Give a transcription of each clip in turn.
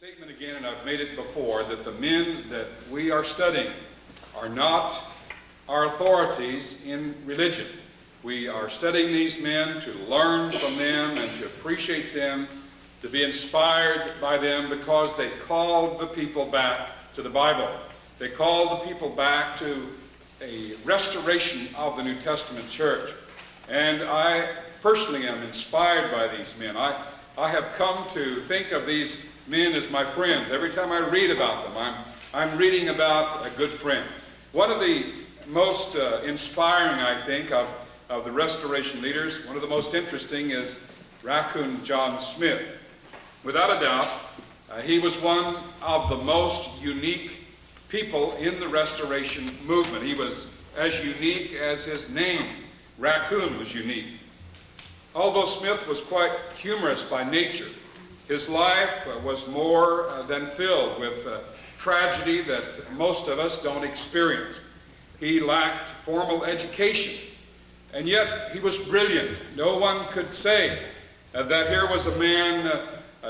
Statement again, and I've made it before, that the men that we are studying are not our authorities in religion. We are studying these men to learn from them and to appreciate them, to be inspired by them, because they called the people back to the Bible. They called the people back to a restoration of the New Testament church. And I personally am inspired by these men. I have come to think of these men as my friends. Every time I read about them, I'm reading about a good friend. One of the most inspiring, I think, of the restoration leaders, one of the most interesting, is Raccoon John Smith. Without a doubt, he was one of the most unique people in the restoration movement. He was as unique as his name. Raccoon was unique. Although Smith was quite humorous by nature, his life was more than filled with tragedy that most of us don't experience. He lacked formal education, and yet he was brilliant. No one could say that here was a man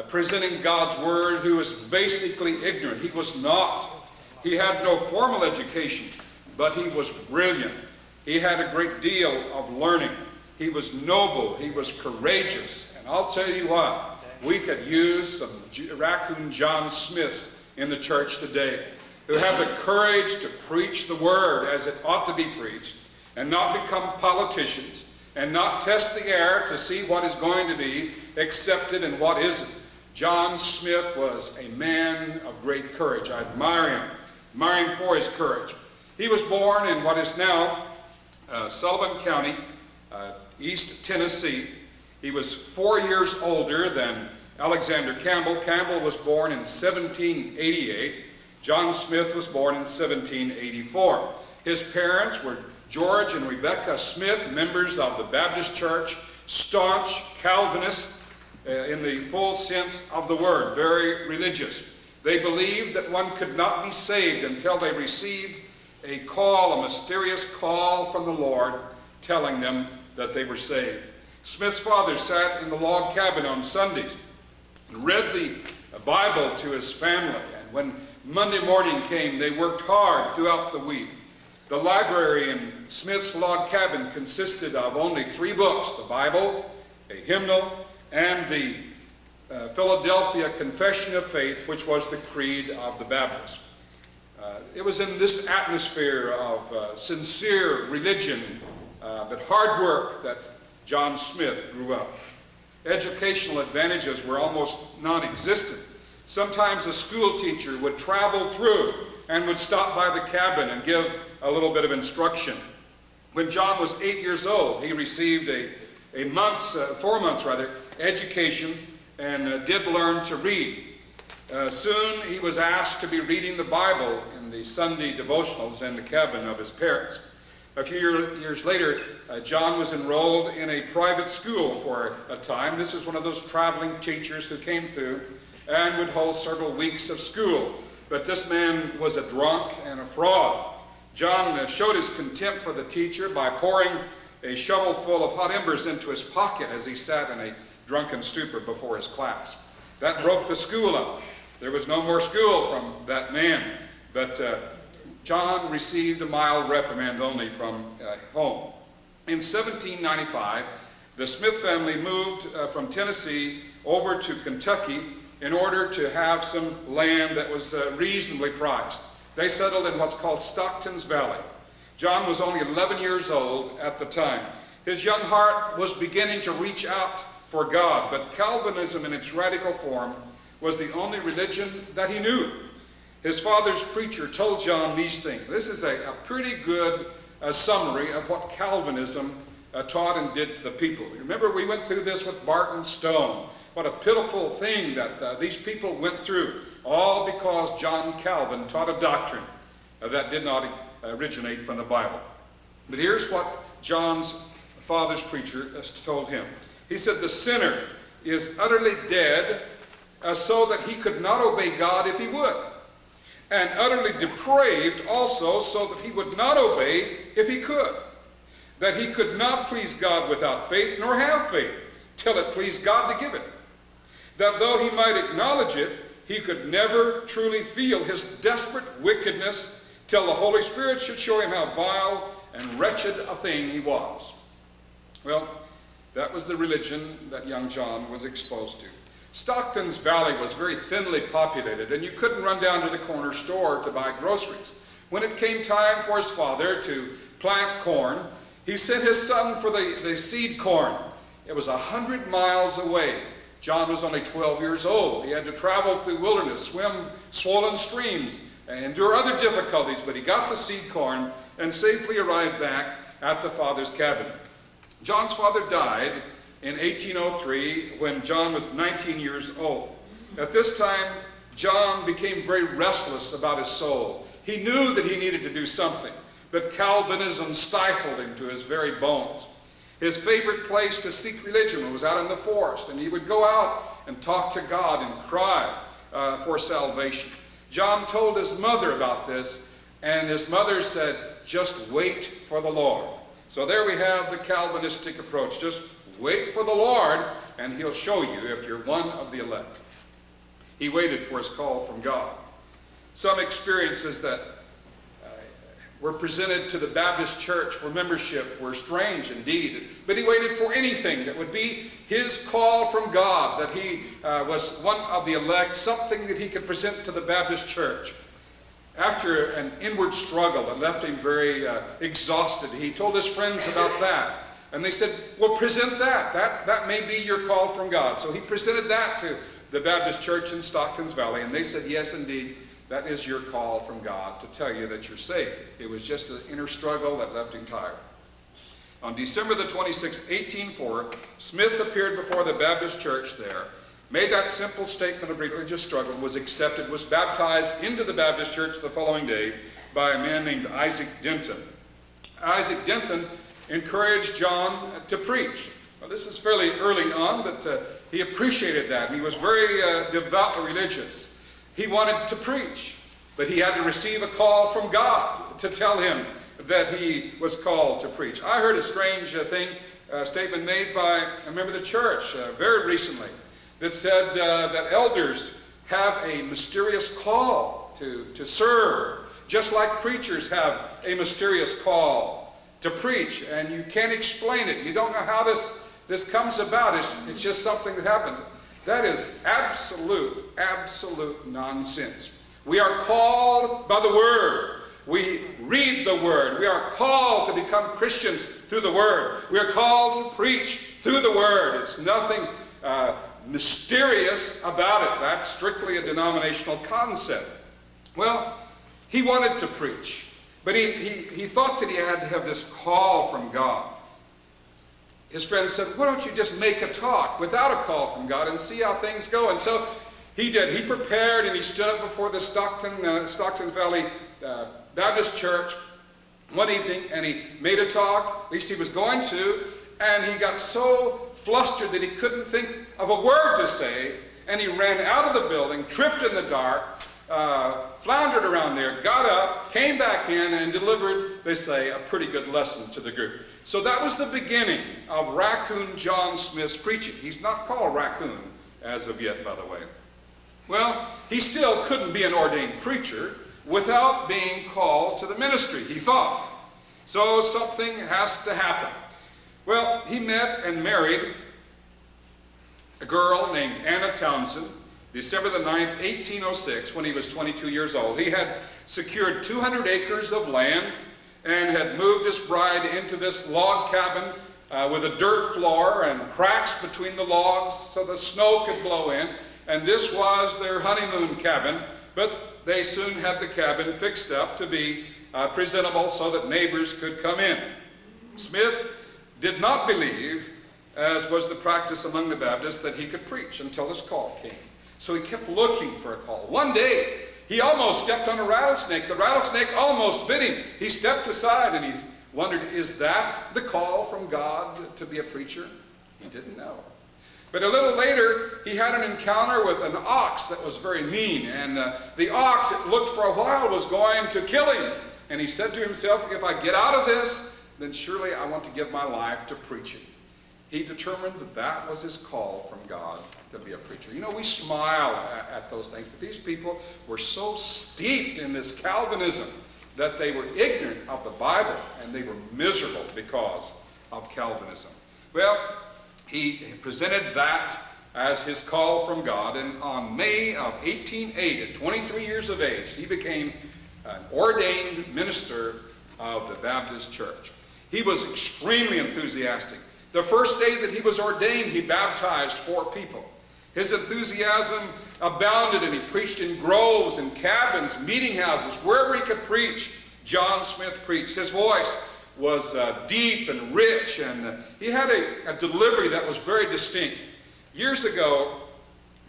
presenting God's word who was basically ignorant. He was not. He had no formal education, but he was brilliant. He had a great deal of learning. He was noble. He was courageous. And I'll tell you what, we could use some Raccoon John Smiths in the church today who have the courage to preach the word as it ought to be preached and not become politicians and not test the air to see what is going to be accepted and what isn't. John Smith was a man of great courage. I admire him for his courage. He was born in what is now Sullivan County, East Tennessee. He was 4 years older than Alexander Campbell. Campbell was born in 1788. John Smith was born in 1784. His parents were George and Rebecca Smith, members of the Baptist Church, staunch Calvinists in the full sense of the word, very religious. They believed that one could not be saved until they received a call, a mysterious call from the Lord telling them that they were saved. Smith's father sat in the log cabin on Sundays and read the Bible to his family. And when Monday morning came, they worked hard throughout the week. The library in Smith's log cabin consisted of only 3 books: the Bible, a hymnal, and the Philadelphia Confession of Faith, which was the creed of the Baptists. It was in this atmosphere of sincere religion, but hard work, that John Smith grew up. Educational advantages were almost non-existent. Sometimes a school teacher would travel through and would stop by the cabin and give a little bit of instruction. When John was 8 years old, he received a 4 months education and did learn to read. Soon he was asked to be reading the Bible in the Sunday devotionals in the cabin of his parents. A few years later, John was enrolled in a private school for a time. This is one of those traveling teachers who came through and would hold several weeks of school. But this man was a drunk and a fraud. John showed his contempt for the teacher by pouring a shovel full of hot embers into his pocket as he sat in a drunken stupor before his class. That broke the school up. There was no more school from that man. But John received a mild reprimand only from home. In 1795, the Smith family moved from Tennessee over to Kentucky in order to have some land that was reasonably priced. They settled in what's called Stockton's Valley. John was only 11 years old at the time. His young heart was beginning to reach out for God, but Calvinism in its radical form was the only religion that he knew. His father's preacher told John these things. This is a pretty good summary of what Calvinism taught and did to the people. Remember, we went through this with Barton Stone. What a pitiful thing that these people went through, all because John Calvin taught a doctrine that did not originate from the Bible. But here's what John's father's preacher told him. He said, "The sinner is utterly dead so that he could not obey God if he would, and utterly depraved also so that he would not obey if he could, that he could not please God without faith, nor have faith till it pleased God to give it, that though he might acknowledge it, he could never truly feel his desperate wickedness till the Holy Spirit should show him how vile and wretched a thing he was. Well, that was the religion that young John was exposed to. Stockton's Valley was very thinly populated, and you couldn't run down to the corner store to buy groceries. When it came time for his father to plant corn, he sent his son for the seed corn. It was 100 miles away. John was only 12 years old. He had to travel through wilderness, swim swollen streams, and endure other difficulties, but he got the seed corn and safely arrived back at the father's cabin. John's father died in 1803 when John was 19 years old. At this time, John became very restless about his soul. He knew that he needed to do something, but Calvinism stifled him to his very bones. His favorite place to seek religion was out in the forest, and he would go out and talk to God and cry for salvation. John told his mother about this, and his mother said, "Just wait for the Lord." So there we have the Calvinistic approach. Just wait for the Lord, and he'll show you if you're one of the elect. He waited for his call from God. Some experiences that were presented to the Baptist church for membership were strange indeed, but he waited for anything that would be his call from God, that he was one of the elect, something that he could present to the Baptist church. After an inward struggle that left him very exhausted, he told his friends about that. And they said, well, present that. That may be your call from God. So he presented that to the Baptist church in Stockton's Valley, and they said, yes, indeed, that is your call from God to tell you that you're saved. It was just an inner struggle that left him tired. On December the 26th, 1804, Smith appeared before the Baptist church there, made that simple statement of religious struggle, was accepted, was baptized into the Baptist church the following day by a man named Isaac Denton. Isaac Denton encouraged John to preach. Well, this is fairly early on, but he appreciated that. He was very devoutly religious. He wanted to preach, but he had to receive a call from God to tell him that he was called to preach. I heard a strange statement made by a member of the church very recently that said that elders have a mysterious call to serve, just like preachers have a mysterious call to preach, and you can't explain it. You don't know how this comes about. It's just something that happens. That is absolute nonsense. We are called by the Word. We read the Word. We are called to become Christians through the Word. We are called to preach through the Word. It's nothing mysterious about it. That's strictly a denominational concept. Well, he wanted to preach, but he thought that he had to have this call from God. His friend said, why don't you just make a talk without a call from God and see how things go? And so he did. He prepared and he stood up before the Stockton Valley Baptist Church one evening and he made a talk, at least he was going to, and he got so flustered that he couldn't think of a word to say, and he ran out of the building, tripped in the dark, floundered around there, got up, came back in, and delivered, they say, a pretty good lesson to the group. So that was the beginning of Raccoon John Smith's preaching. He's not called Raccoon as of yet, by the way. Well, he still couldn't be an ordained preacher without being called to the ministry, he thought. So something has to happen. Well, he met and married a girl named Anna Townsend, December the 9th, 1806, when he was 22 years old. He had secured 200 acres of land and had moved his bride into this log cabin with a dirt floor and cracks between the logs so the snow could blow in. And this was their honeymoon cabin, but they soon had the cabin fixed up to be presentable so that neighbors could come in. Smith did not believe, as was the practice among the Baptists, that he could preach until this call came. So he kept looking for a call. One day, he almost stepped on a rattlesnake. The rattlesnake almost bit him. He stepped aside and he wondered, is that the call from God to be a preacher? He didn't know. But a little later, he had an encounter with an ox that was very mean. And the ox, it looked for a while, was going to kill him. And he said to himself, if I get out of this, then surely I want to give my life to preaching. He determined that that was his call from God, to be a preacher. You know, we smile at those things, but these people were so steeped in this Calvinism that they were ignorant of the Bible, and they were miserable because of Calvinism. Well, he presented that as his call from God, and on May of 1808, at 23 years of age, he became an ordained minister of the Baptist Church. He was extremely enthusiastic. The first day that he was ordained, he baptized 4 people. His enthusiasm abounded, and he preached in groves and cabins, meeting houses, wherever he could preach. John Smith preached. His voice was deep and rich, and he had a delivery that was very distinct. Years ago,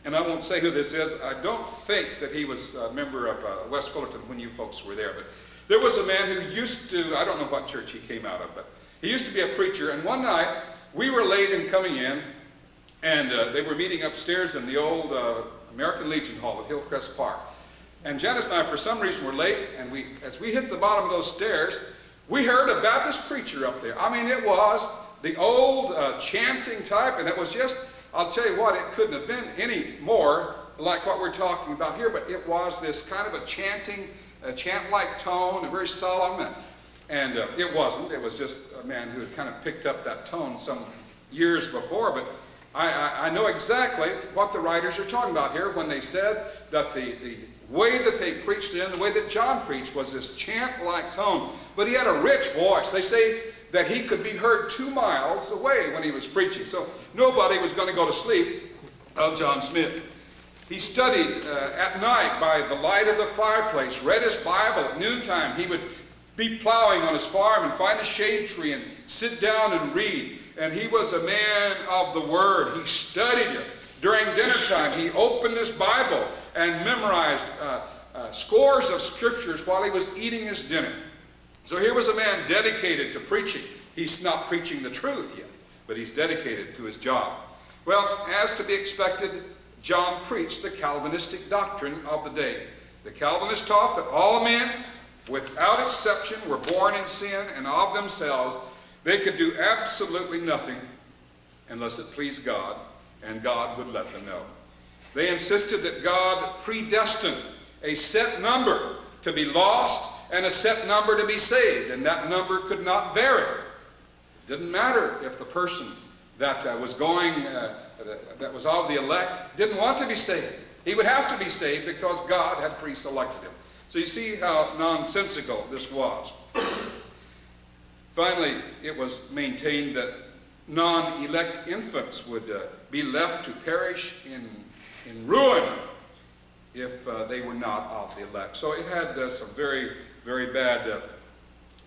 and I won't say who this is, I don't think that he was a member of West Fullerton when you folks were there, but there was a man who used to, I don't know what church he came out of, but he used to be a preacher, and one night we were late in coming in, and they were meeting upstairs in the old American Legion Hall at Hillcrest Park. And Janice and I, for some reason, were late, and as we hit the bottom of those stairs, we heard a Baptist preacher up there. I mean, it was the old chanting type, and it was just, I'll tell you what, it couldn't have been any more like what we're talking about here, but it was this kind of a chanting, a chant-like tone, a very solemn, and it wasn't. It was just a man who had kind of picked up that tone some years before, but I know exactly what the writers are talking about here when they said that the way that they preached it, and the way that John preached, was this chant-like tone. But he had a rich voice. They say that he could be heard 2 miles away when he was preaching. So nobody was going to go to sleep of John Smith. He studied at night by the light of the fireplace, read his Bible at noontime. He would be plowing on his farm and find a shade tree and sit down and read. And he was a man of the Word. He studied it. During dinner time, he opened his Bible and memorized scores of scriptures while he was eating his dinner. So here was a man dedicated to preaching. He's not preaching the truth yet, but he's dedicated to his job. Well, as to be expected, John preached the Calvinistic doctrine of the day. The Calvinists taught that all men, without exception, were born in sin, and of themselves they could do absolutely nothing unless it pleased God, and God would let them know. They insisted that God predestined a set number to be lost and a set number to be saved, and that number could not vary. It didn't matter if the person that was that was of the elect didn't want to be saved. He would have to be saved because God had pre-selected him. So you see how nonsensical this was. Finally, it was maintained that non-elect infants would be left to perish in ruin if they were not of the elect. So it had some very, very bad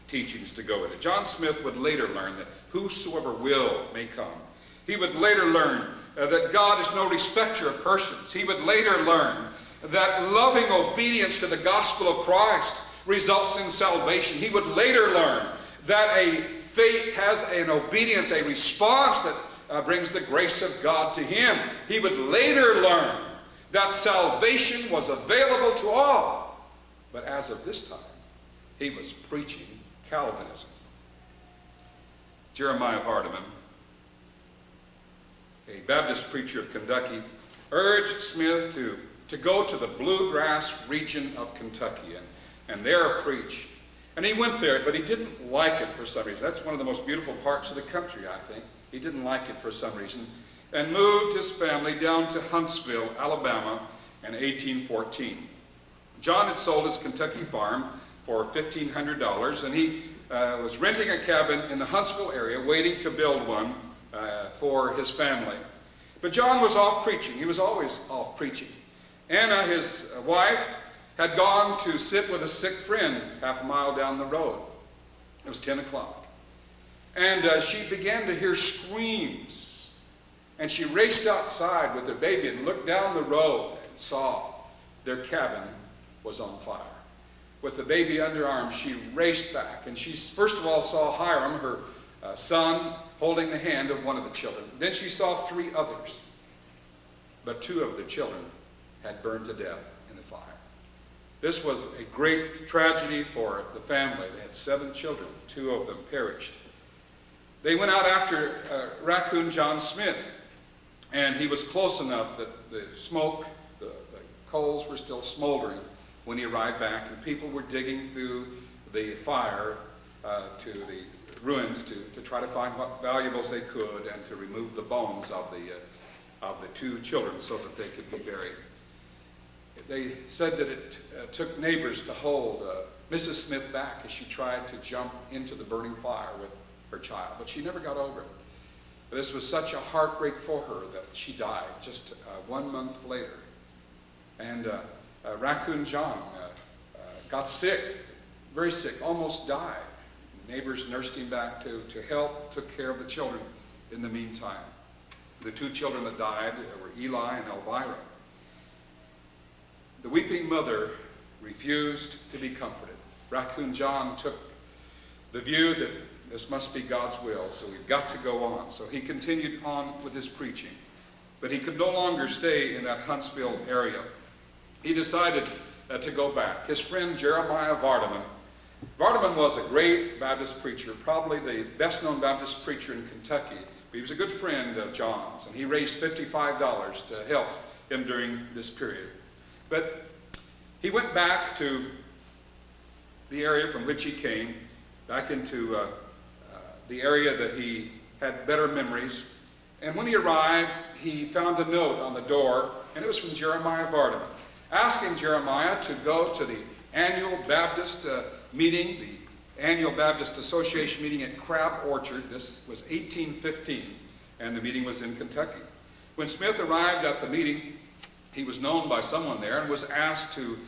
teachings to go with it. John Smith would later learn that whosoever will may come. He would later learn that God is no respecter of persons. He would later learn that loving obedience to the gospel of Christ results in salvation. He would later learn that a faith has an obedience, a response that brings the grace of God to him. He would later learn that salvation was available to all. But as of this time, he was preaching Calvinism. Jeremiah Vardaman, a Baptist preacher of Kentucky, urged Smith to go to the bluegrass region of Kentucky and there preach. And he went there, but he didn't like it for some reason. That's one of the most beautiful parts of the country, I think. He didn't like it for some reason, and moved his family down to Huntsville, Alabama in 1814. John had sold his Kentucky farm for $1,500, and he was renting a cabin in the Huntsville area, waiting to build one for his family. But John was off preaching. He was always off preaching. Anna, his wife, had gone to sit with a sick friend half a mile down the road. It was 10 o'clock. And she began to hear screams. And she raced outside with her baby and looked down the road and saw their cabin was on fire. With the baby under her arm, she raced back. And she first of all saw Hiram, her son, holding the hand of one of the children. Then she saw 3 others. But 2 of the children had burned to death in the fire. This was a great tragedy for the family. They had 7 children. 2 of them perished. They went out after Raccoon John Smith. And he was close enough that the smoke, the coals were still smoldering when he arrived back, and people were digging through the fire to the ruins to try to find what valuables they could and to remove the bones of the two children so that they could be buried. They said that it took neighbors to hold Mrs. Smith back as she tried to jump into the burning fire with her child, but she never got over it. This was such a heartbreak for her that she died just 1 month later. And Raccoon John got sick, very sick, almost died. Neighbors nursed him back to health, took care of the children in the meantime. The two children that died were Eli and Elvira. The weeping mother refused to be comforted. Raccoon John took the view that this must be God's will, so we've got to go on. So he continued on with his preaching. But he could no longer stay in that Huntsville area. He decided to go back. His friend Jeremiah Vardaman was a great Baptist preacher, probably the best-known Baptist preacher in Kentucky. But he was a good friend of John's, and he raised $55 to help him during this period. But he went back to the area from which he came, back into the area that he had better memories. And when he arrived, he found a note on the door, and it was from Jeremiah Vardaman, asking Jeremiah to go to the annual Baptist meeting, the annual Baptist Association meeting at Crab Orchard. This was 1815, and the meeting was in Kentucky. When Smith arrived at the meeting, he was known by someone there and was asked to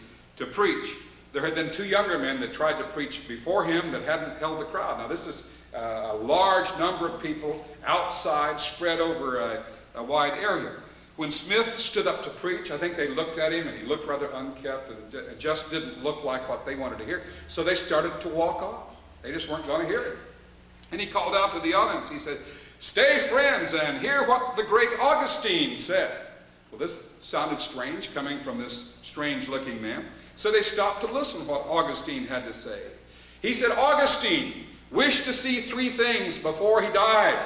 preach. There had been two younger men that tried to preach before him that hadn't held the crowd. Now this is a large number of people outside, spread over a wide area. When Smith stood up to preach, I think they looked at him and he looked rather unkempt and it just didn't look like what they wanted to hear. So they started to walk off. They just weren't going to hear him. And he called out to the audience. He said, "Stay, friends, and hear what the great Augustine said." Well, this sounded strange coming from this strange-looking man. So they stopped to listen to what Augustine had to say. He said, "Augustine wished to see three things before he died: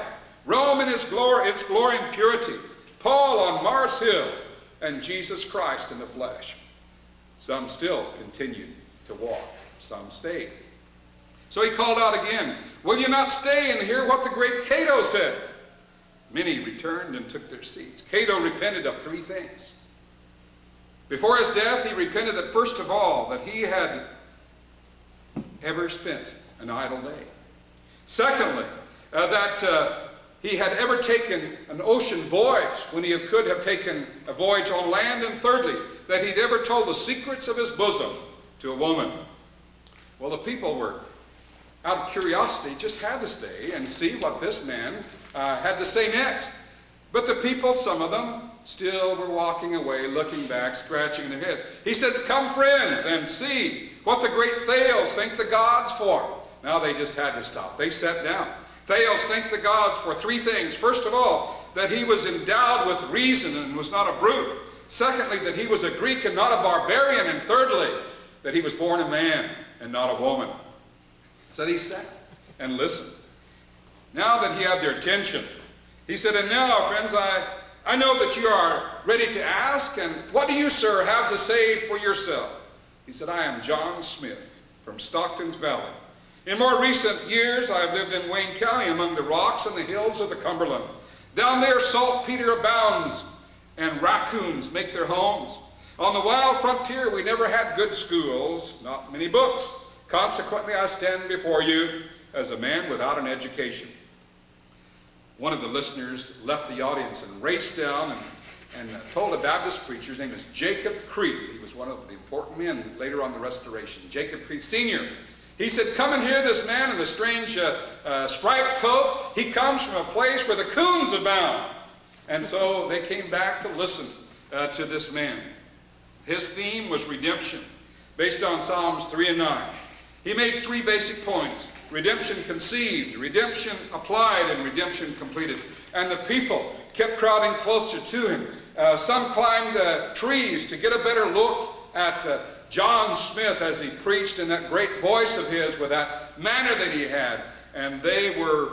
Rome in its glory and purity, Paul on Mars Hill, and Jesus Christ in the flesh." Some still continued to walk. Some stayed. So he called out again, "Will you not stay and hear what the great Cato said?" Many returned and took their seats. Cato repented of three things. Before his death, he repented that, first of all, that he had ever spent an idle day. Secondly, that he had ever taken an ocean voyage when he could have taken a voyage on land. And thirdly, that he'd ever told the secrets of his bosom to a woman. Well, the people were, out of curiosity, just had to stay and see what this man had to say next. But the people, some of them, still were walking away, looking back, scratching their heads. He said, "Come, friends, and see what the great Thales think the gods for." Now they just had to stop. They sat down. Thales thanked the gods for three things. First of all, that he was endowed with reason and was not a brute. Secondly, that he was a Greek and not a barbarian. And thirdly, that he was born a man and not a woman. So he sat and listened. Now that he had their attention, he said, "And now, friends, I know that you are ready to ask, and what do you, sir, have to say for yourself?" He said, "I am John Smith from Stockton's Valley. In more recent years, I have lived in Wayne County among the rocks and the hills of the Cumberland. Down there, saltpeter abounds, and raccoons make their homes. On the wild frontier, we never had good schools, not many books. Consequently, I stand before you as a man without an education." One of the listeners left the audience and raced down and told a Baptist preacher, his name is Jacob Creeth. He was one of the important men later on the Restoration. Jacob Creeth Sr. He said, "Come and hear this man in a strange striped coat. He comes from a place where the coons abound." And so they came back to listen to this man. His theme was redemption, based on Psalms 3 and 9. He made three basic points: redemption conceived, redemption applied, and redemption completed. And the people kept crowding closer to him. Some climbed trees to get a better look at John Smith as he preached in that great voice of his with that manner that he had. And they were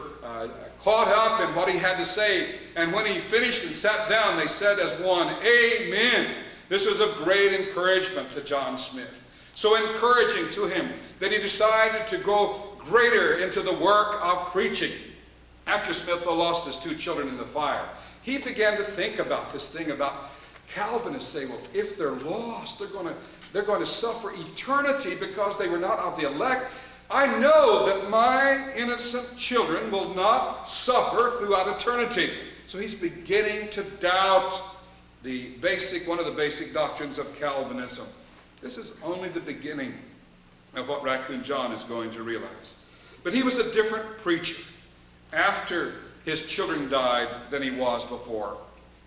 caught up in what he had to say. And when he finished and sat down, they said as one, "Amen." This was of great encouragement to John Smith. So encouraging to him that he decided to go greater into the work of preaching. After Smith lost his 2 children in the fire, he began to think about this thing about Calvinists say, well, if they're lost, they're going to suffer eternity because they were not of the elect. I know that my innocent children will not suffer throughout eternity. So he's beginning to doubt one of the basic doctrines of Calvinism. This is only the beginning of what Raccoon John is going to realize. But he was a different preacher after his children died than he was before.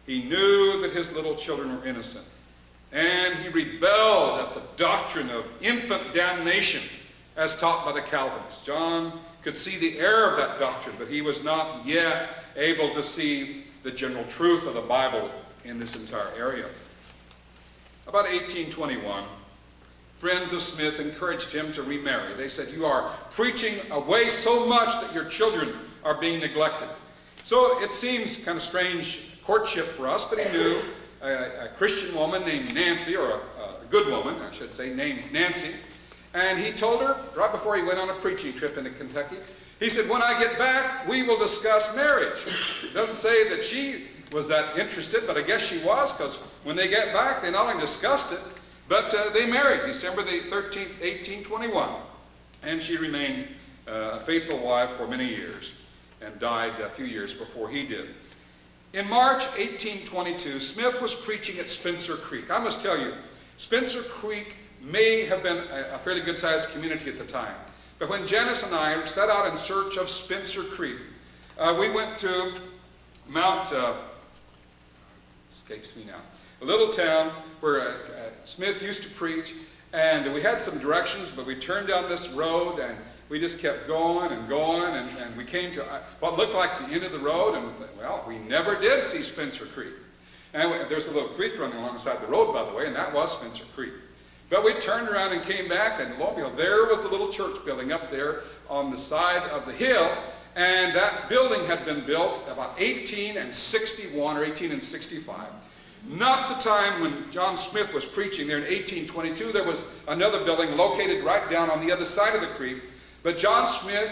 He knew that his little children were innocent. And he rebelled at the doctrine of infant damnation as taught by the Calvinists. John could see the error of that doctrine, but he was not yet able to see the general truth of the Bible in this entire area. About 1821, friends of Smith encouraged him to remarry. They said, "You are preaching away so much that your children are being neglected." So it seems kind of strange courtship for us, but he knew a Christian woman named Nancy, or a good woman, I should say, named Nancy. And he told her, right before he went on a preaching trip into Kentucky, he said, "When I get back, we will discuss marriage." It doesn't say that she was that interested, but I guess she was, because when they get back, they not only discussed it, but they married December the 13th, 1821. And she remained a faithful wife for many years and died a few years before he did. In March 1822, Smith was preaching at Spencer Creek. I must tell you, Spencer Creek may have been a fairly good-sized community at the time. But when Janice and I set out in search of Spencer Creek, we went through escapes me now, a little town where Smith used to preach, and we had some directions, but we turned down this road, and we just kept going and going, and we came to what looked like the end of the road, and well, we never did see Spencer Creek. And there's a little creek running alongside the road, by the way, and that was Spencer Creek. But we turned around and came back, and lo and behold, there was the little church building up there on the side of the hill, and that building had been built about 1861 or 1865. Not the time when John Smith was preaching there in 1822. There was another building located right down on the other side of the creek. But John Smith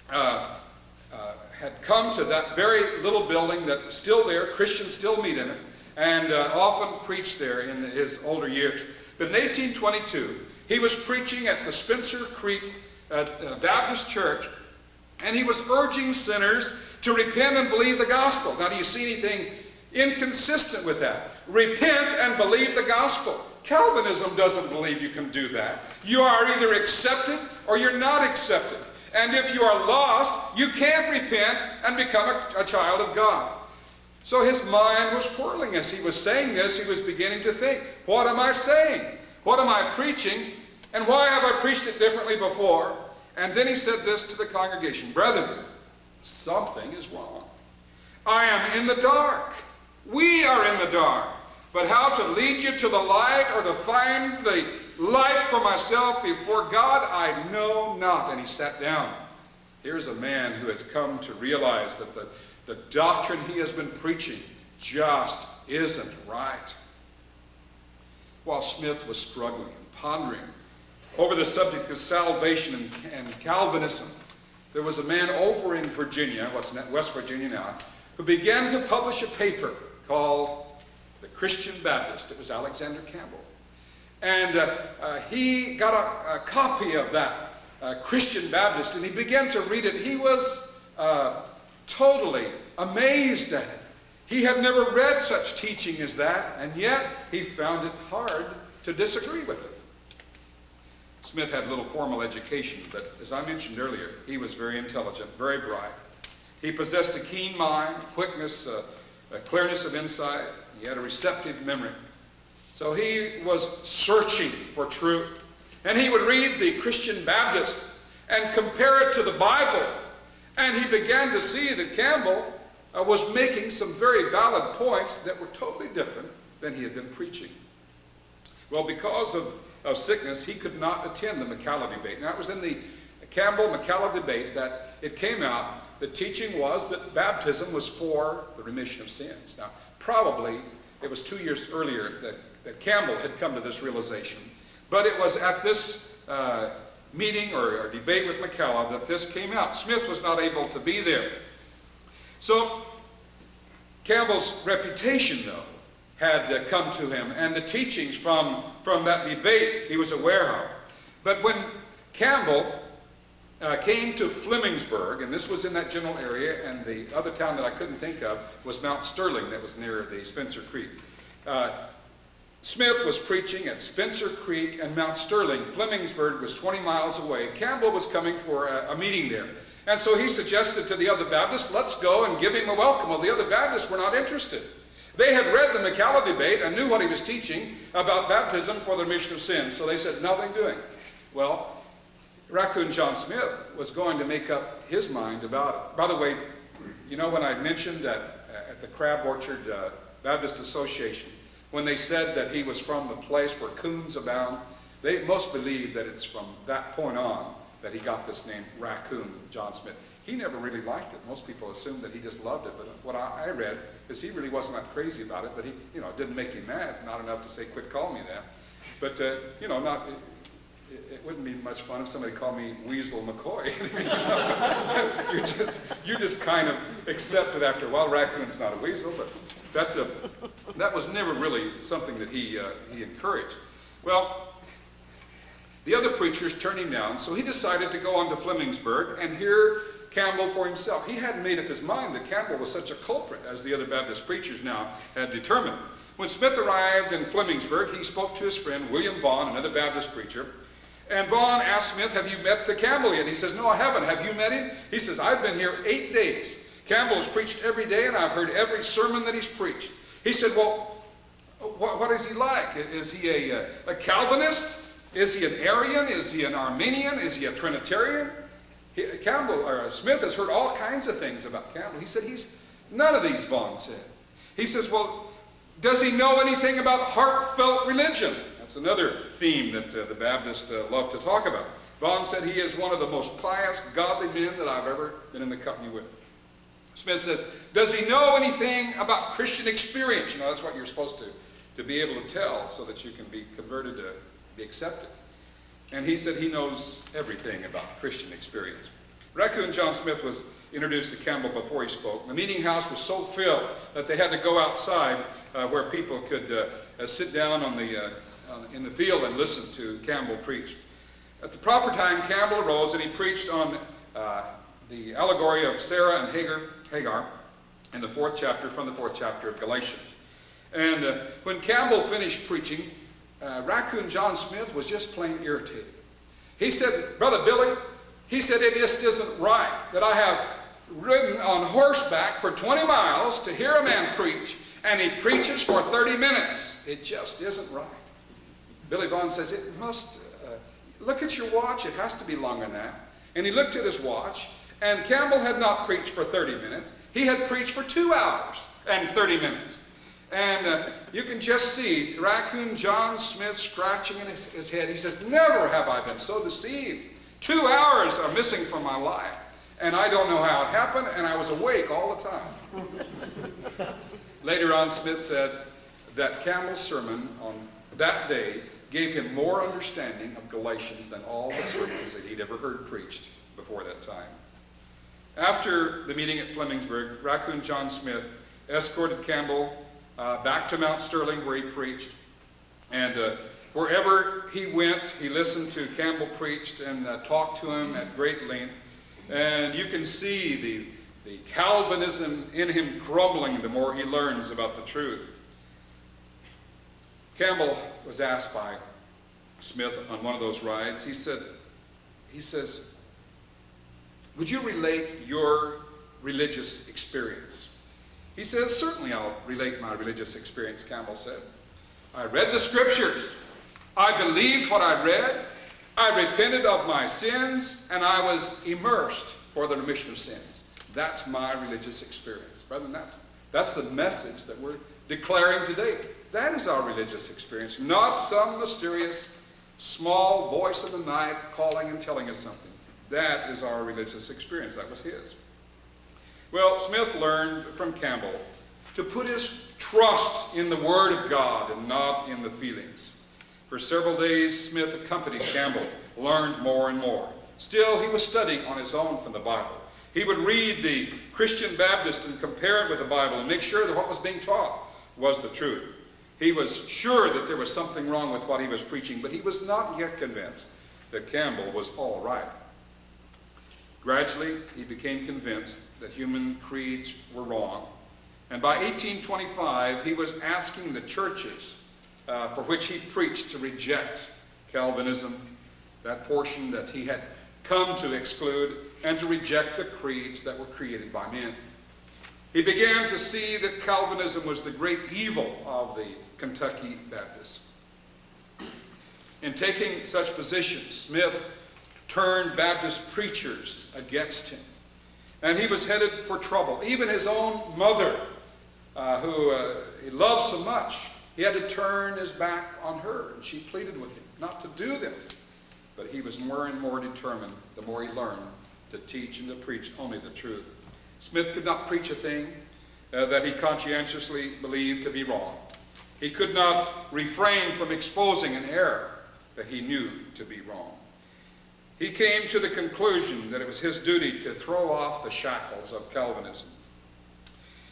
had come to that very little building that's still there. Christians still meet in it, and often preached there in his older years. But in 1822, he was preaching at the Spencer Creek Baptist Church, and he was urging sinners to repent and believe the gospel. Now, do you see anything inconsistent with that? Repent and believe the gospel. Calvinism doesn't believe you can do that. You are either accepted or you're not accepted. And if you are lost, you can't repent and become a child of God. So his mind was whirling as he was saying this. He was beginning to think, what am I saying? What am I preaching? And why have I preached it differently before? And then he said this to the congregation, "Brethren, something is wrong. I am in the dark. We are in the dark. But how to lead you to the light or to find the light for myself before God, I know not." And he sat down. Here's a man who has come to realize that the doctrine he has been preaching just isn't right. While Smith was struggling and pondering over the subject of salvation and Calvinism, there was a man over in Virginia, West Virginia now, who began to publish a paper called the Christian Baptist. It was Alexander Campbell. And he got a copy of that Christian Baptist, and he began to read it. He was totally amazed at it. He had never read such teaching as that, and yet he found it hard to disagree with it. Smith had little formal education, but as I mentioned earlier, he was very intelligent, very bright. He possessed a keen mind, quickness, a clearness of insight. He had a receptive memory. So he was searching for truth. And he would read the Christian Baptist and compare it to the Bible. And he began to see that Campbell was making some very valid points that were totally different than he had been preaching. Well, because of sickness, he could not attend the McCalla debate. Now, it was in the Campbell-McCalla debate that it came out the teaching was that baptism was for the remission of sins. Now, probably it was 2 years earlier that Campbell had come to this realization. But it was at this meeting or debate with McCullough that this came out. Smith was not able to be there. So Campbell's reputation, though, had come to him, and the teachings from that debate he was aware of. But when Campbell came to Flemingsburg, and this was in that general area, and the other town that I couldn't think of was Mount Sterling, that was near the Spencer Creek. Smith was preaching at Spencer Creek and Mount Sterling. Flemingsburg was 20 miles away. Campbell was coming for a meeting there. And so he suggested to the other Baptists, let's go and give him a welcome. Well, the other Baptists were not interested. They had read the McCullough debate and knew what he was teaching about baptism for the remission of sins. So they said, nothing doing. Well, Raccoon John Smith was going to make up his mind about it. By the way, you know when I mentioned that at the Crab Orchard Baptist Association, when they said that he was from the place where coons abound, they most believe that it's from that point on that he got this name, Raccoon John Smith. He never really liked it. Most people assumed that he just loved it, but what I read is he really wasn't that crazy about it, but he, it didn't make him mad, not enough to say, quit calling me that. But, it wouldn't be much fun if somebody called me Weasel McCoy. You just kind of accept it after a while. Raccoon's not a weasel, but that was never really something that he encouraged. Well, the other preachers turned him down, so he decided to go on to Flemingsburg and hear Campbell for himself. He hadn't made up his mind that Campbell was such a culprit, as the other Baptist preachers now had determined. When Smith arrived in Flemingsburg, he spoke to his friend William Vaughn, another Baptist preacher. And Vaughn asked Smith, have you met Campbell yet? He says, no, I haven't. Have you met him? He says, I've been here 8 days. Campbell has preached every day, and I've heard every sermon that he's preached. He said, well, what is he like? Is he a Calvinist? Is he an Arian? Is he an Arminian? Is he a Trinitarian? Smith has heard all kinds of things about Campbell. He said, he's none of these, Vaughn said. He says, well, does he know anything about heartfelt religion? That's another theme that the Baptists love to talk about. Vaughn said he is one of the most pious, godly men that I've ever been in the company with. Smith says, does he know anything about Christian experience? That's what you're supposed to be able to tell so that you can be converted to be accepted. And he said he knows everything about Christian experience. Raccoon John Smith was introduced to Campbell before he spoke. The meeting house was so filled that they had to go outside where people could sit down in the field and listen to Campbell preach. At the proper time, Campbell arose and he preached on the allegory of Sarah and Hagar in the 4th chapter, from the 4th chapter of Galatians. And when Campbell finished preaching, Raccoon John Smith was just plain irritated. He said, Brother Billy, he said, it just isn't right that I have ridden on horseback for 20 miles to hear a man preach, and he preaches for 30 minutes. It just isn't right. Billy Vaughn says, it must, look at your watch, it has to be longer than that. And he looked at his watch, and Campbell had not preached for 30 minutes. He had preached for 2 hours and 30 minutes. And you can just see Raccoon John Smith scratching in his head. He says, never have I been so deceived. 2 hours are missing from my life. And I don't know how it happened, and I was awake all the time. Later on, Smith said that Campbell's sermon on that day gave him more understanding of Galatians than all the sermons that he'd ever heard preached before that time. After the meeting at Flemingsburg, Raccoon John Smith escorted Campbell back to Mount Sterling where he preached. And wherever he went, he listened to Campbell preached and talked to him at great length. And you can see the Calvinism in him crumbling the more he learns about the truth. Campbell was asked by Smith on one of those rides, he says, would you relate your religious experience? He says, certainly I'll relate my religious experience, Campbell said. I read the scriptures. I believed what I read. I repented of my sins, and I was immersed for the remission of sins. That's my religious experience. Brethren, that's the message that we're declaring today. That is our religious experience, not some mysterious, small voice in the night calling and telling us something. That is our religious experience. That was his. Well, Smith learned from Campbell to put his trust in the Word of God and not in the feelings. For several days, Smith accompanied Campbell, learned more and more. Still, he was studying on his own from the Bible. He would read the Christian Baptist and compare it with the Bible and make sure that what was being taught was the truth. He was sure that there was something wrong with what he was preaching, but he was not yet convinced that Campbell was all right. Gradually, he became convinced that human creeds were wrong. And by 1825, he was asking the churches for which he preached to reject Calvinism, that portion that he had come to exclude, and to reject the creeds that were created by men. He began to see that Calvinism was the great evil of the Kentucky Baptists. In taking such positions, Smith turned Baptist preachers against him. And he was headed for trouble. Even his own mother, who he loved so much, he had to turn his back on her. And she pleaded with him not to do this. But he was more and more determined the more he learned to teach and to preach only the truth. Smith could not preach a thing that he conscientiously believed to be wrong. He could not refrain from exposing an error that he knew to be wrong. He came to the conclusion that it was his duty to throw off the shackles of Calvinism.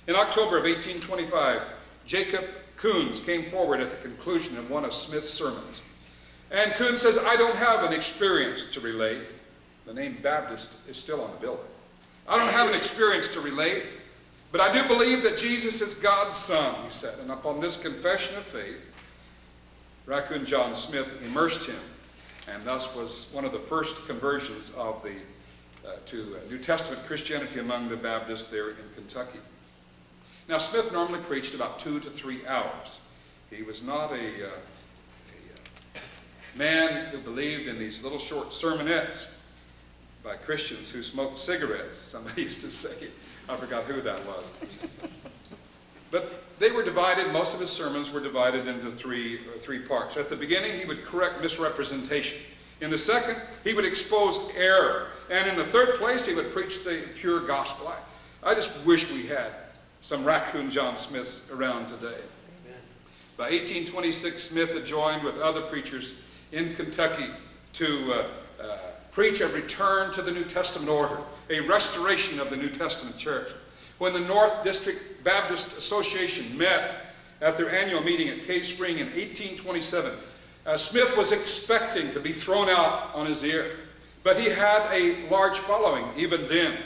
In October of 1825, Jacob Coons came forward at the conclusion of one of Smith's sermons. And Coons says, "I don't have an experience to relate." The name Baptist is still on the building. "I don't have an experience to relate, but I do believe that Jesus is God's Son," he said. And upon this confession of faith, Raccoon John Smith immersed him, and thus was one of the first conversions of to New Testament Christianity among the Baptists there in Kentucky. Now, Smith normally preached about 2 to 3 hours. He was not a man who believed in these little short sermonettes by Christians who smoked cigarettes, somebody used to say. I forgot who that was. But they were divided, most of his sermons were divided into three parts. At the beginning, he would correct misrepresentation. In the second, he would expose error. And in the third place, he would preach the pure gospel. I just wish we had some Raccoon John Smiths around today. Amen. By 1826, Smith had joined with other preachers in Kentucky to preach a return to the New Testament order, a restoration of the New Testament church. When the North District Baptist Association met at their annual meeting at Cave Spring in 1827, Smith was expecting to be thrown out on his ear. But he had a large following even then.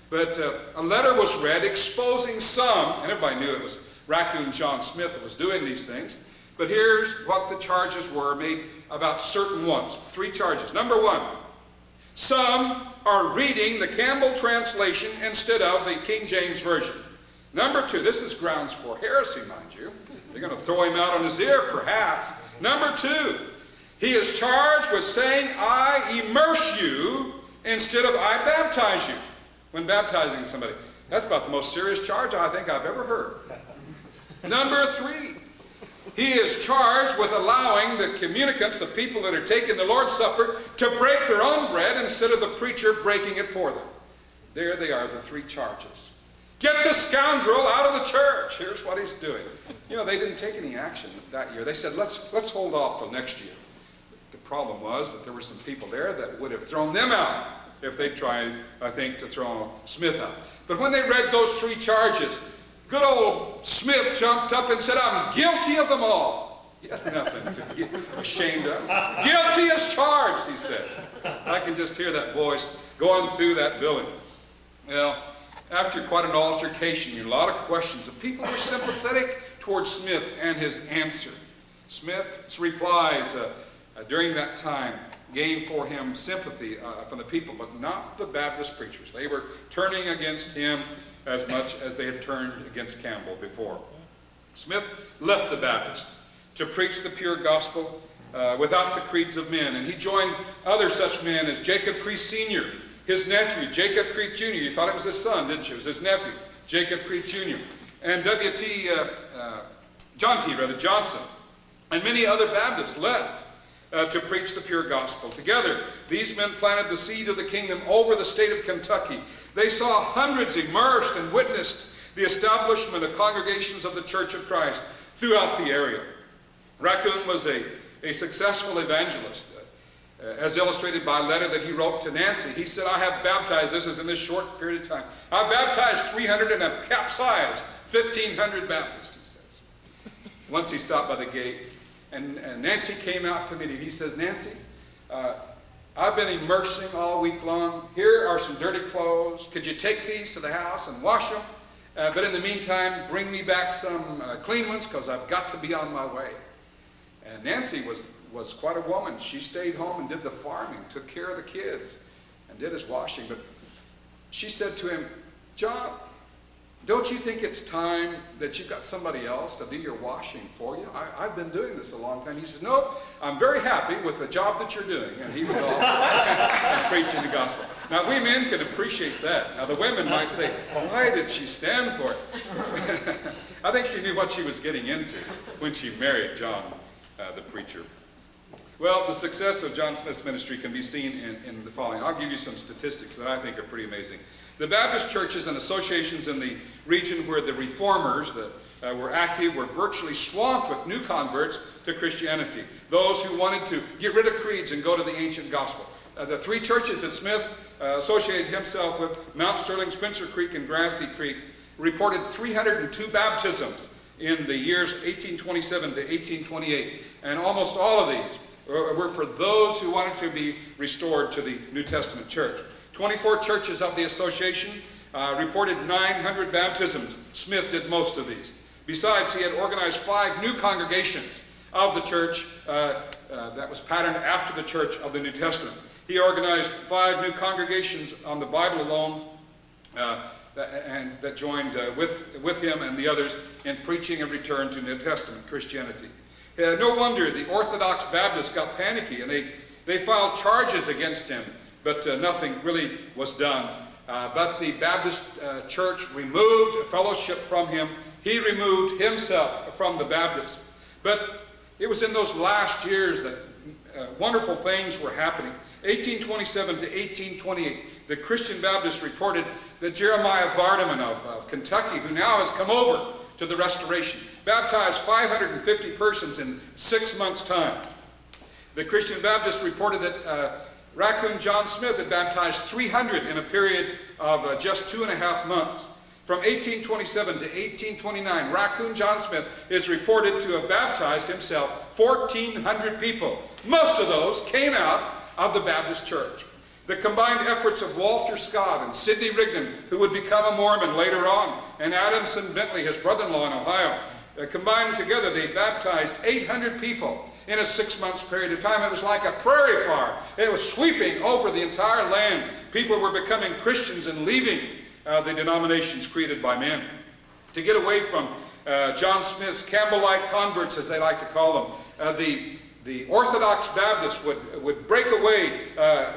But a letter was read exposing some, and everybody knew it was Raccoon John Smith that was doing these things. But here's what the charges were made about certain ones. 3 charges. Number 1, some are reading the Campbell translation instead of the King James Version. Number 2, this is grounds for heresy, mind you. They're going to throw him out on his ear, perhaps. Number 2, he is charged with saying, "I immerse you," instead of "I baptize you," when baptizing somebody. That's about the most serious charge I think I've ever heard. Number 3, he is charged with allowing the communicants, the people that are taking the Lord's Supper, to break their own bread instead of the preacher breaking it for them. There they are, the 3 charges. Get the scoundrel out of the church. Here's what he's doing. You know, they didn't take any action that year. They said, let's hold off till next year. The problem was that there were some people there that would have thrown them out if they tried, I think, to throw Smith out. But when they read those 3 charges, good old Smith jumped up and said, "I'm guilty of them all." He had nothing to be ashamed of. "Guilty as charged," he said. I can just hear that voice going through that building. Well, after quite an altercation, a lot of questions, the people were sympathetic towards Smith and his answer. Smith's replies during that time gained for him sympathy from the people, but not the Baptist preachers. They were turning against him as much as they had turned against Campbell before. Smith left the Baptist to preach the pure gospel without the creeds of men, and he joined other such men as Jacob Crease Sr., his nephew, Jacob Crease Jr. You thought it was his son, didn't you? It was his nephew, Jacob Crease Jr., and John T. Johnson, and many other Baptists left. to preach the pure gospel. Together, these men planted the seed of the kingdom over the state of Kentucky. They saw hundreds immersed and witnessed the establishment of congregations of the Church of Christ throughout the area. Raccoon was a successful evangelist, as illustrated by a letter that he wrote to Nancy. He said, I have baptized, this is in this short period of time, I baptized 300 and have capsized 1,500 Baptists, he says. Once he stopped by the gate, and Nancy came out to meet him. He says, Nancy, I've been immersing all week long. Here are some dirty clothes. Could you take these to the house and wash them? But in the meantime, bring me back some clean ones, because I've got to be on my way. And Nancy was quite a woman. She stayed home and did the farming, took care of the kids, and did his washing. But she said to him, John, don't you think it's time that you've got somebody else to do your washing for you? I've been doing this a long time. He says, nope, I'm very happy with the job that you're doing. And he was all preaching the gospel. Now, we men can appreciate that. Now, the women might say, why did she stand for it? I think she knew what she was getting into when she married John, the preacher. Well, the success of John Smith's ministry can be seen in the following. I'll give you some statistics that I think are pretty amazing. The Baptist churches and associations in the region where the reformers that were active were virtually swamped with new converts to Christianity, those who wanted to get rid of creeds and go to the ancient gospel. The three churches that Smith associated himself with, Mount Sterling, Spencer Creek, and Grassy Creek, reported 302 baptisms in the years 1827 to 1828, and almost all of these were for those who wanted to be restored to the New Testament church. 24 churches of the association reported 900 baptisms. Smith did most of these. Besides, he had organized 5 new congregations of the church that was patterned after the church of the New Testament. He organized 5 new congregations on the Bible alone and that joined with him and the others in preaching a return to New Testament Christianity. No wonder the Orthodox Baptists got panicky, and they filed charges against him, but nothing really was done. But the Baptist church removed fellowship from him. He removed himself from the Baptists. But it was in those last years that wonderful things were happening. 1827 to 1828, the Christian Baptists reported that Jeremiah Vardaman of Kentucky, who now has come over to the Restoration, baptized 550 persons in 6 months' time. The Christian Baptists reported that Raccoon John Smith had baptized 300 in a period of just 2.5 months. From 1827 to 1829, Raccoon John Smith is reported to have baptized himself 1,400 people. Most of those came out of the Baptist church. The combined efforts of Walter Scott and Sidney Rigdon, who would become a Mormon later on, and Adamson Bentley, his brother-in-law in Ohio, combined together, they baptized 800 people in a 6 months period of time. It was like a prairie fire. It was sweeping over the entire land. People were becoming Christians and leaving the denominations created by men. To get away from John Smith's Campbellite converts, as they like to call them, the Orthodox Baptists would break away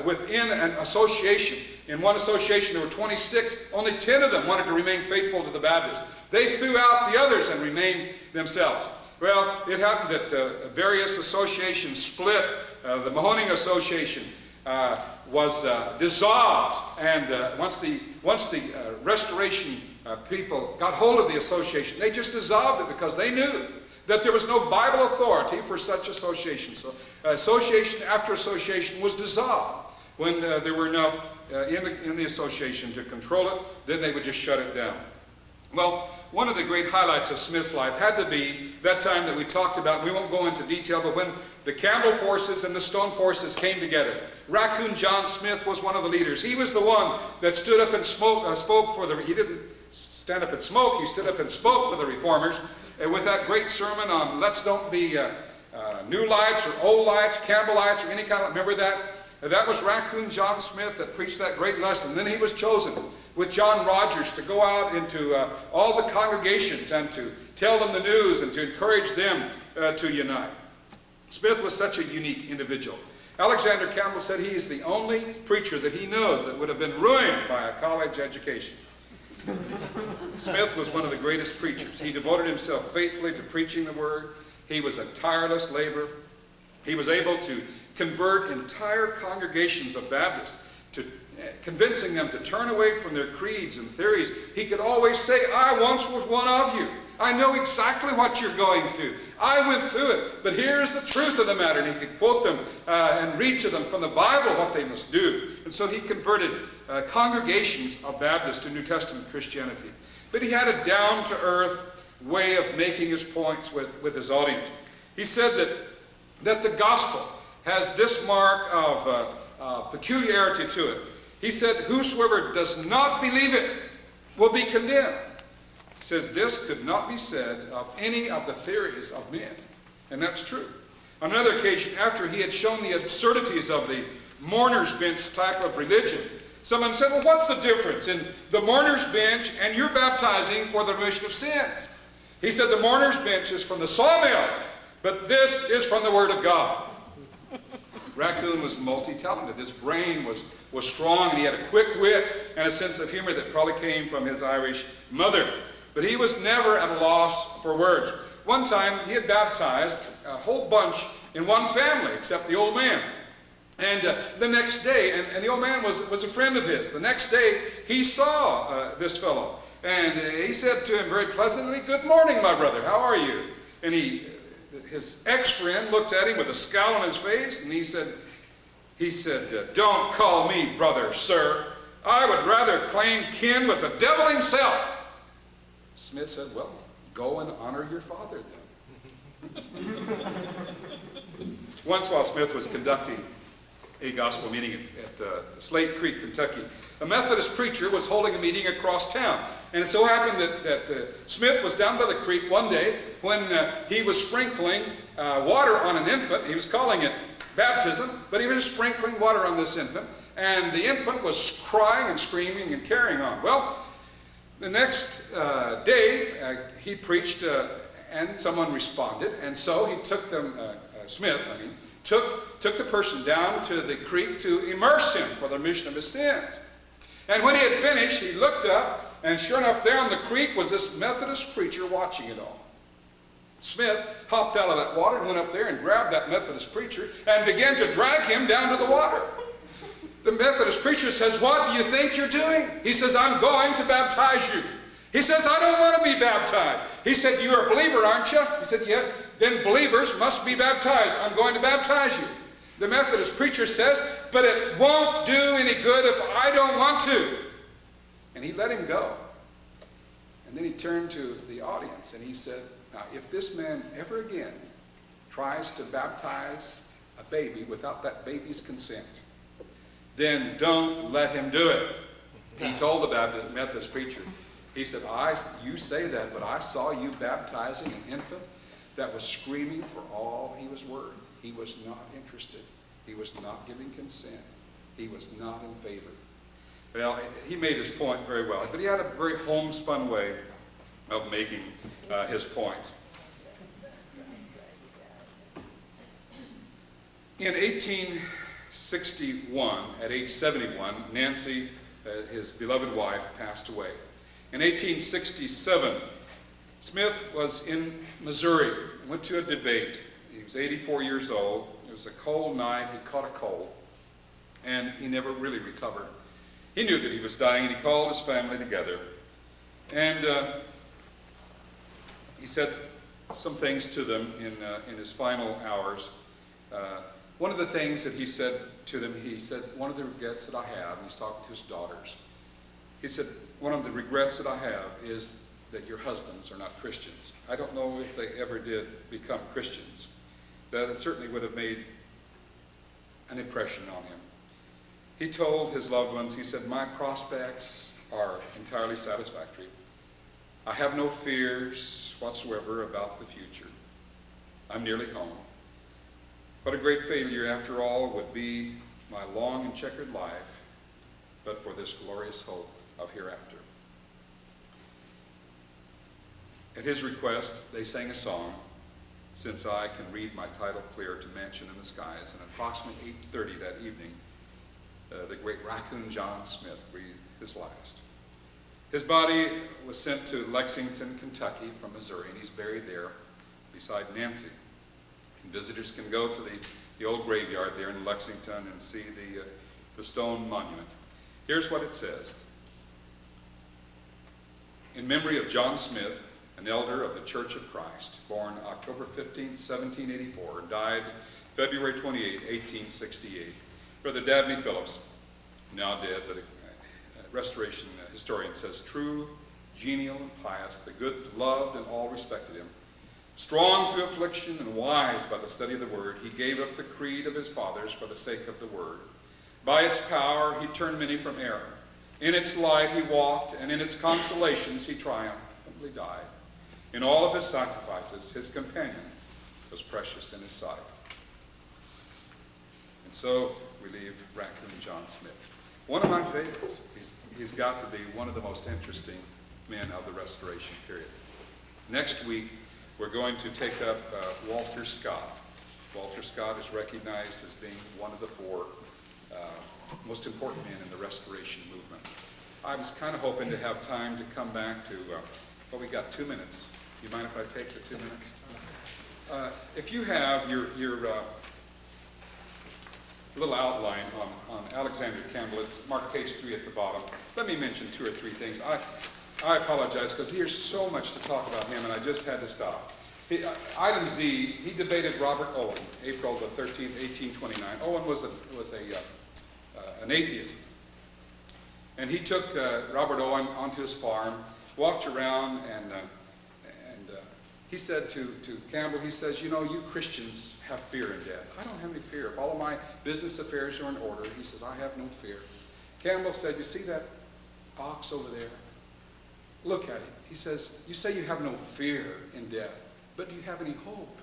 within an association. In one association, there were 26. Only 10 of them wanted to remain faithful to the Baptists. They threw out the others and remained themselves. Well, it happened that various associations split. The Mahoning Association was dissolved, and once the Restoration people got hold of the association, they just dissolved it because they knew that there was no Bible authority for such association. So association after association was dissolved. When there were enough in the association to control it, then they would just shut it down. Well, one of the great highlights of Smith's life had to be that time that we talked about. We won't go into detail, but when the Campbell forces and the Stone forces came together, Raccoon John Smith was one of the leaders. He was the one that stood up and spoke for the, he didn't stand up and smoke, he stood up and spoke for the reformers with that great sermon on let's don't be new lights or old lights, Campbellites or any kind of, remember that? That was Raccoon John Smith that preached that great lesson. Then he was chosen with John Rogers to go out into all the congregations and to tell them the news and to encourage them to unite. Smith was such a unique individual. Alexander Campbell said he is the only preacher that he knows that would have been ruined by a college education. Smith was one of the greatest preachers. He devoted himself faithfully to preaching the word. He was a tireless laborer. He was able to convert entire congregations of Baptists, to convincing them to turn away from their creeds and theories. He could always say, I once was one of you. I know exactly what you're going through. I went through it, but here's the truth of the matter. And he could quote them and read to them from the Bible what they must do. And so he converted congregations of Baptists to New Testament Christianity. But he had a down-to-earth way of making his points with his audience. He said that the gospel has this mark of peculiarity to it. He said, whosoever does not believe it will be condemned. He says this could not be said of any of the theories of men. And that's true. On another occasion, after he had shown the absurdities of the mourner's bench type of religion, someone said, well, what's the difference in the mourner's bench and you're baptizing for the remission of sins? He said the mourner's bench is from the sawmill, but this is from the Word of God. Raccoon was multi-talented. His brain was strong, and he had a quick wit and a sense of humor that probably came from his Irish mother. But he was never at a loss for words. One time, he had baptized a whole bunch in one family, except the old man. And the next day, and the old man was a friend of his. The next day, he saw this fellow. And he said to him very pleasantly, good morning, my brother, how are you? And his ex-friend looked at him with a scowl on his face, and he said, don't call me brother, sir. I would rather claim kin with the devil himself. Smith said, well, go and honor your father then. Once while Smith was conducting a gospel meeting at Slate Creek, Kentucky, a Methodist preacher was holding a meeting across town. And it so happened that Smith was down by the creek one day when he was sprinkling water on an infant. He was calling it baptism, but he was sprinkling water on this infant. And the infant was crying and screaming and carrying on. Well, the next day, he preached and someone responded. And so he took them, took the person down to the creek to immerse him for the remission of his sins. And when he had finished, he looked up, and sure enough, there on the creek was this Methodist preacher watching it all. Smith hopped out of that water and went up there and grabbed that Methodist preacher and began to drag him down to the water. The Methodist preacher says, what do you think you're doing? He says, I'm going to baptize you. He says, I don't want to be baptized. He said, you're a believer, aren't you? He said, yes. Then believers must be baptized. I'm going to baptize you. The Methodist preacher says, but it won't do any good if I don't want to. And he let him go. And then he turned to the audience and he said, now if this man ever again tries to baptize a baby without that baby's consent, then don't let him do it. He told the Methodist preacher, he said, you say that, but I saw you baptizing an infant that was screaming for all he was worth. He was not interested. He was not giving consent. He was not in favor. Well, he made his point very well, but he had a very homespun way of making his points. In 1861, at age 71, Nancy, his beloved wife, passed away. In 1867, Smith was in Missouri and went to a debate. He was 84 years old. It was a cold night. He caught a cold, and he never really recovered. He knew that he was dying, and he called his family together. And he said some things to them in his final hours. One of the things that he said to them, he said, one of the regrets that I have, and he's talking to his daughters, he said, one of the regrets that I have is that your husbands are not Christians. I don't know if they ever did become Christians. That it certainly would have made an impression on him. He told his loved ones, he said, my prospects are entirely satisfactory. I have no fears whatsoever about the future. I'm nearly home. What a great failure, after all, would be my long and checkered life, but for this glorious hope of hereafter. At his request, they sang a song, Since I Can Read My Title Clear to Mansion in the Skies, and at approximately 8:30 that evening, the great Raccoon John Smith breathed his last. His body was sent to Lexington, Kentucky from Missouri, and he's buried there beside Nancy in Visitors can go to the old graveyard there in Lexington and see the stone monument. Here's what it says. In memory of John Smith, an elder of the Church of Christ, born October 15, 1784, died February 28, 1868. Brother Dabney Phillips, now dead, but a restoration historian, says, true, genial, and pious, the good loved and all respected him. Strong through affliction and wise by the study of the word, he gave up the creed of his fathers for the sake of the word. By its power he turned many from error. In its light he walked, and in its consolations he triumphantly died. In all of his sacrifices, his companion was precious in his sight. And so we leave Raccoon John Smith. One of my favorites. He's got to be one of the most interesting men of the Restoration period. Next week, we're going to take up Walter Scott. Walter Scott is recognized as being one of the four most important men in the Restoration movement. I was kind of hoping to have time to come back to, well, we got 2 minutes. Do you mind if I take the 2 minutes? If you have your little outline on Alexander Campbell, it's marked page 3 at the bottom. Let me mention 2 or 3 things. I apologize because there's so much to talk about him, and I just had to stop. Item Z, he debated Robert Owen, April the 13th, 1829. Owen was an atheist. And he took Robert Owen onto his farm, walked around, and he said to Campbell, he says, you know, you Christians have fear in death. I don't have any fear. If all of my business affairs are in order, he says, I have no fear. Campbell said, you see that ox over there? Look at him. He says, you say you have no fear in death, but do you have any hope?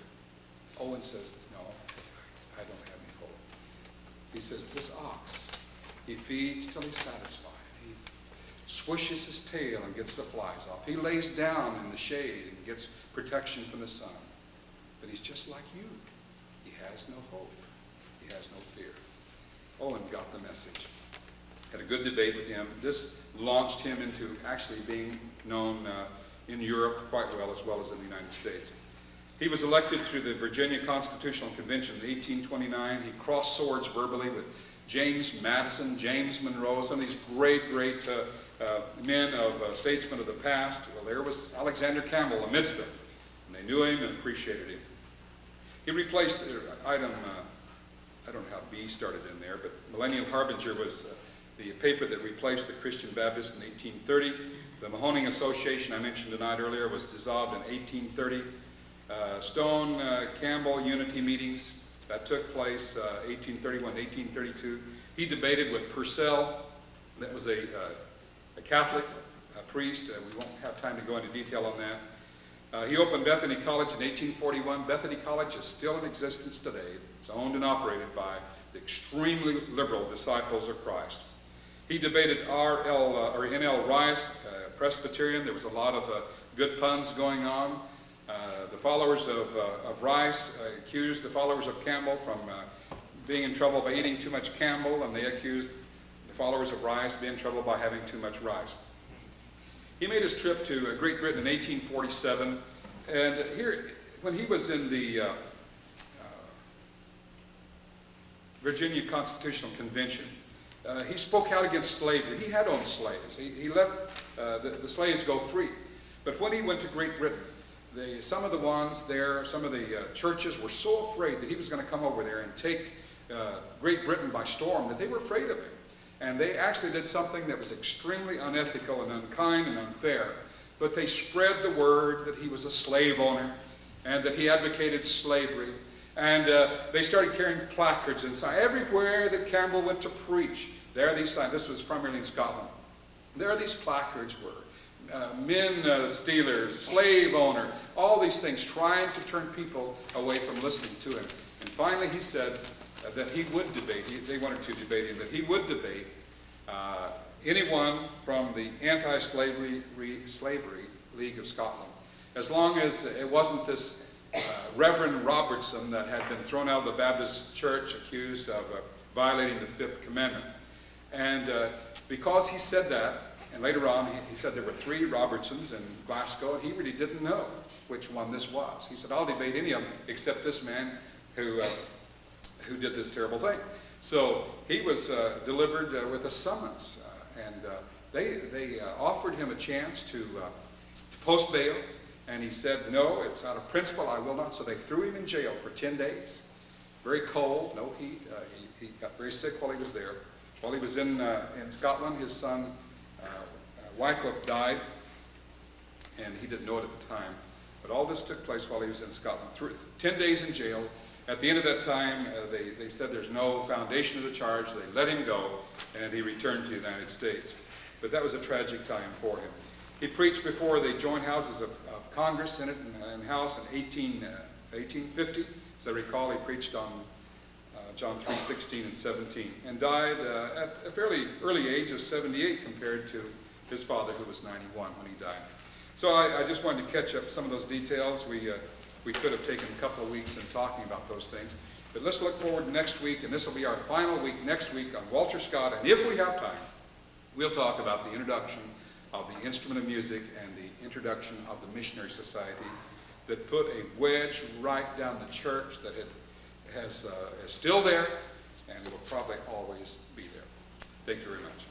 Owen says, no, I don't have any hope. He says, this ox, he feeds till he's satisfied. He swishes his tail and gets the flies off. He lays down in the shade and gets protection from the sun. But he's just like you. He has no hope. He has no fear. Owen got the message. Had a good debate with him. This launched him into actually being known in Europe quite well as in the United States. He was elected to the Virginia Constitutional Convention in 1829. He crossed swords verbally with James Madison, James Monroe, some of these great men of statesmen of the past. Well, there was Alexander Campbell amidst them. And they knew him and appreciated him. He replaced the item, I don't know how B started in there, but Millennial Harbinger was the paper that replaced the Christian Baptist in 1830. The Mahoning Association I mentioned tonight earlier was dissolved in 1830. Stone Campbell Unity meetings, that took place 1831 to 1832. He debated with Purcell, that was a Catholic priest. We won't have time to go into detail on that. He opened Bethany College in 1841. Bethany College is still in existence today. It's owned and operated by the extremely liberal disciples of Christ. He debated N.L. Rice, Presbyterian. There was a lot of good puns going on. The followers of Rice accused the followers of Campbell from being in trouble by eating too much Campbell, and they accused the followers of Rice being in trouble by having too much rice. He made his trip to Great Britain in 1847, and here, when he was in the Virginia Constitutional Convention, he spoke out against slavery. He had owned slaves. He let the slaves go free. But when he went to Great Britain, some of the ones there, some of the churches were so afraid that he was going to come over there and take Great Britain by storm that they were afraid of him. And they actually did something that was extremely unethical and unkind and unfair. But they spread the word that he was a slave owner and that he advocated slavery. And they started carrying placards and signs. Everywhere that Campbell went to preach, there are these signs. This was primarily in Scotland. There are these placards were men stealers, slave owner, all these things, trying to turn people away from listening to him. And finally he said that he would debate, they wanted to debate him, that he would debate anyone from the Anti-Slavery League of Scotland, as long as it wasn't this Reverend Robertson that had been thrown out of the Baptist church accused of violating the Fifth Commandment. And because he said that, and later on, he said there were 3 Robertsons in Glasgow, and he really didn't know which one this was. He said, I'll debate any of them except this man, who did this terrible thing. So he was delivered with a summons, and they offered him a chance to post bail, and he said, no, it's out of principle, I will not. So they threw him in jail for 10 days. Very cold, no heat. He got very sick while he was there. While he was in Scotland, his son Wycliffe died, and he didn't know it at the time. But all this took place while he was in Scotland. 10 days in jail. At the end of that time, they said there's no foundation of the charge. They let him go, and he returned to the United States. But that was a tragic time for him. He preached before the joint houses of Congress, Senate, and House in 1850. As I recall, he preached on John 3:16 and 17, and died at a fairly early age of 78 compared to his father, who was 91 when he died. So I just wanted to catch up some of those details. We could have taken a couple of weeks in talking about those things. But let's look forward to next week, and this will be our final week next week on Walter Scott. And if we have time, we'll talk about the introduction of the instrument of music and the introduction of the Missionary Society that put a wedge right down the church that is still there and will probably always be there. Thank you very much.